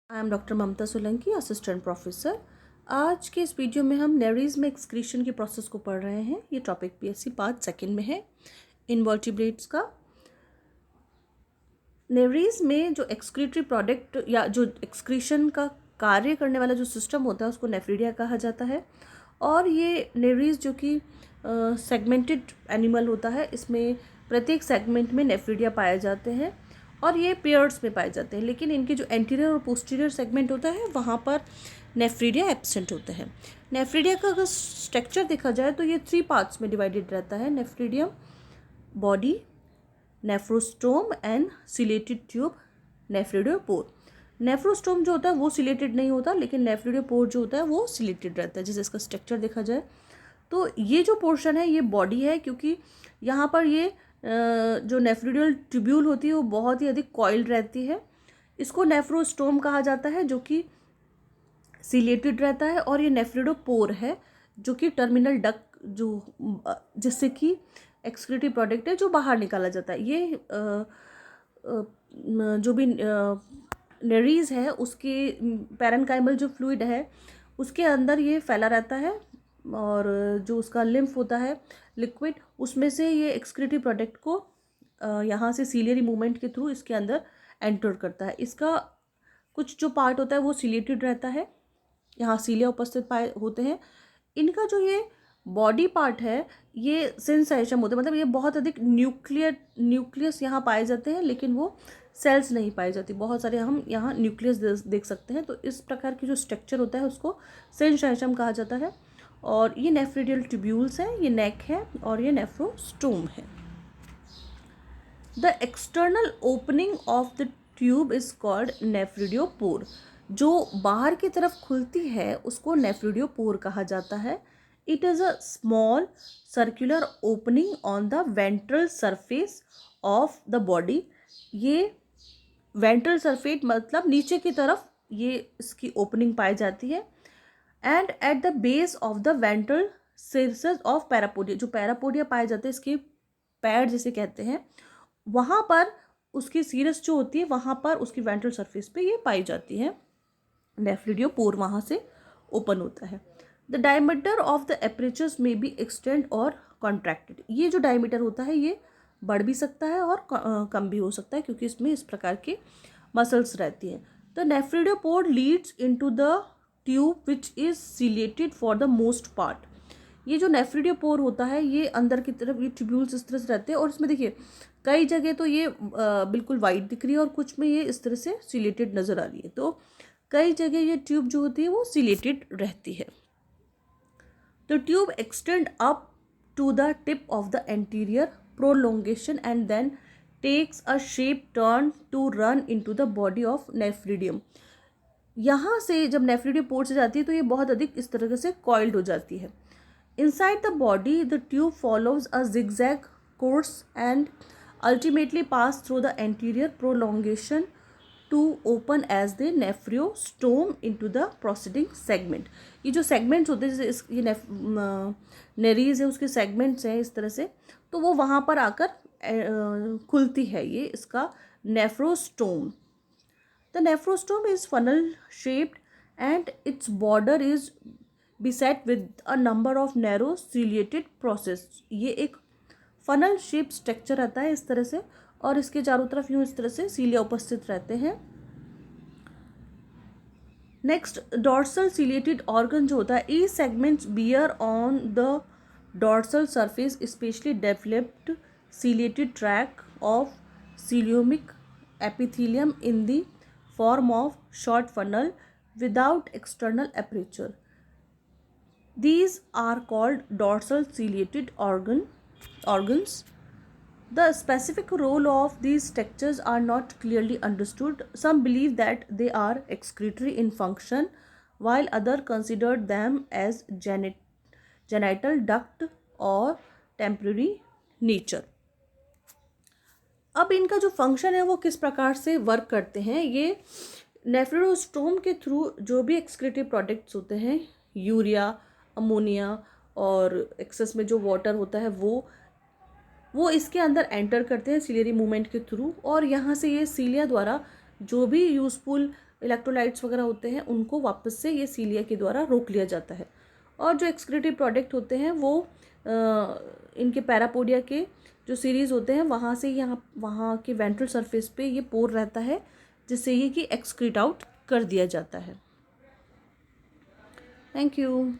I am doctor Mamta Solanki, assistant professor. आज के इस वीडियो में हम नेवरीज में एक्सक्रीशन की प्रोसेस को पढ़ रहे हैं। ये टॉपिक पीएससी पार्ट सेकंड में है, इनवर्टिब्रेट्स का। नेवरीज में जो एक्सक्रीटरी प्रोडक्ट या जो एक्सक्रीशन का कार्य करने वाला जो सिस्टम होता है उसको नेफ्रिडिया कहा जाता है। और ये नेवरीज जो कि सेगमेंटेड एनिमल होता है, इसमें प्रत्येक सेगमेंट में नेफ्रिडिया पाए जाते हैं और ये पेयर्स में पाए जाते हैं, लेकिन इनके जो एंटीरियर और पोस्टीरियर सेगमेंट होता है वहाँ पर नेफ्रिडिया एब्सेंट होते हैं। नेफ्रिडिया का अगर स्ट्रक्चर देखा जाए तो ये 3 पार्ट्स में डिवाइडेड रहता है: नेफ्रिडियम, बॉडी, नेफ्रोस्टोम एंड सिलेटेड ट्यूब, नेफ्रिडियोपोर। नेफ्रोस्टोम जो होता है वो सिलेटेड नहीं होता, लेकिन नेफ्रिडियोपोर जो होता है वो सिलेटेड रहता है। जैसे इसका स्ट्रक्चर देखा जाए तो ये जो पोर्शन है ये बॉडी है, क्योंकि यहाँ पर ये जो नेफ्रिडियल ट्यूब्यूल होती है वो बहुत ही अधिक कॉइल्ड रहती है। इसको नेफ्रोस्टोम कहा जाता है जो कि सिलेटेड रहता है, और ये नेफ्रिडोपोर है जो कि टर्मिनल डक जिससे कि एक्सक्रीटिव प्रोडक्ट है जो बाहर निकाला जाता है। ये जो भी नेरीज है उसके पैरेन्काइमल जो फ्लूइड है उसके अंदर ये फैला रहता है, और जो उसका लिम्फ होता है लिक्विड, उसमें से ये एक्सक्रीटिव प्रोडक्ट को यहाँ से सीलियरी मूवमेंट के थ्रू इसके अंदर एंटर करता है। इसका कुछ जो पार्ट होता है वो सिलेटेड रहता है, यहाँ सीलिया उपस्थित पाए होते हैं। इनका जो ये बॉडी पार्ट है ये सेंसाइशम होते हैं, मतलब ये बहुत अधिक न्यूक्लियस यहाँ पाए जाते हैं, लेकिन वो सेल्स नहीं पाई जाती। बहुत सारे हम यहाँ न्यूक्लियस देख सकते हैं। तो इस प्रकार की जो स्ट्रक्चर होता है उसको सेंसाइशम कहा जाता है। और ये नेफ्रिडियल ट्यूब्यूल्स हैं, ये नेक है और ये नेफ्रोस्टोम है। The external opening of the tube is called nephridiopore. जो बाहर की तरफ खुलती है उसको नेफ्रिडियोपोर कहा जाता है। It is a small circular opening on the ventral surface of the body. ये वेंट्रल सरफेस मतलब नीचे की तरफ ये इसकी ओपनिंग पाई जाती है। And at the base of the ventral cirrus of parapodia, जो पैरापोडिया पाए जाते हैं इसके पैर जिसे कहते हैं, वहाँ पर उसकी सीरस जो होती है वहाँ पर उसकी वेंट्रल सरफेस पे ये पाई जाती है। नेफ्रिडियोपोर वहाँ से ओपन होता है। द डायमीटर ऑफ द एपरेचर्स में बी एक्सटेंड और कॉन्ट्रैक्टेड। ये जो डायमीटर होता है ये बढ़ भी सकता है और कम भी हो सकता है, क्योंकि इसमें इस प्रकार के मसल्स रहती हैं। The nephridiopore leads into the tube which is ciliated for the most part. ये जो नेफ्रिडियोपोर होता है ये अंदर की तरफ ये ट्यूब्यूल्स इस तरह से रहते हैं, और इसमें देखिए कई जगह तो ये बिल्कुल वाइट दिख रही है और कुछ में ये इस तरह से सिलेटेड नज़र आ रही है। तो कई जगह ये ट्यूब जो होती है वो सिलेटेड रहती है। The tube extend up to the tip of the anterior prolongation and then takes a sharp turn to run into the body of nephridium. यहाँ से जब नेफ्रिडियोपोर से जाती है तो ये बहुत अधिक इस तरह से कॉइल्ड हो जाती है। Inside the body the tube follows a zigzag course and ultimately pass through the anterior prolongation to open as the nephrostome into the proceeding segment. ये जो सेगमेंट्स होते हैं जैसे ये नेरीज है उसके सेगमेंट्स हैं इस तरह से, तो वो वहाँ पर आकर खुलती है ये इसका नेफ्रोस्टोम। The nephrostomy is funnel shaped and its border is beset with a number of narrow ciliated process। ये एक funnel shaped structure आता है इस तरह से, और इसके चारों तरफ यूँ इस तरह से सीलिया उपस्थित रहते हैं। नेक्स्ट डॉर्सल सिलेटेड ऑर्गन जो होता है, ई segments bear on the dorsal surface specially developed ciliated tract of coelomic epithelium in the form of short funnel without external aperture. These are called dorsal ciliated organs. The specific role of these structures are not clearly understood. Some believe that they are excretory in function, while others consider them as genital duct or temporary nature. अब इनका जो function है वो किस प्रकार से work करते हैं, ये नेफ्रिडोस्टोम के थ्रू जो भी एक्सक्रीटिव प्रोडक्ट्स होते हैं, यूरिया, अमोनिया और एक्सेस में जो वाटर होता है वो इसके अंदर एंटर करते हैं सीलियरी मूवमेंट के थ्रू, और यहाँ से ये सीलिया द्वारा जो भी यूजफुल इलेक्ट्रोलाइट्स वगैरह होते हैं उनको वापस से ये सीलिया के द्वारा रोक लिया जाता है। और जो एक्सक्रीटिव प्रोडक्ट होते हैं वो इनके पैरापोडिया के जो सीरीज़ होते हैं वहाँ से यहाँ वहाँ के वेंट्रल सरफेस पे ये पोर रहता है, जिससे ये कि एक्सक्रीट आउट कर दिया जाता है। Thank you.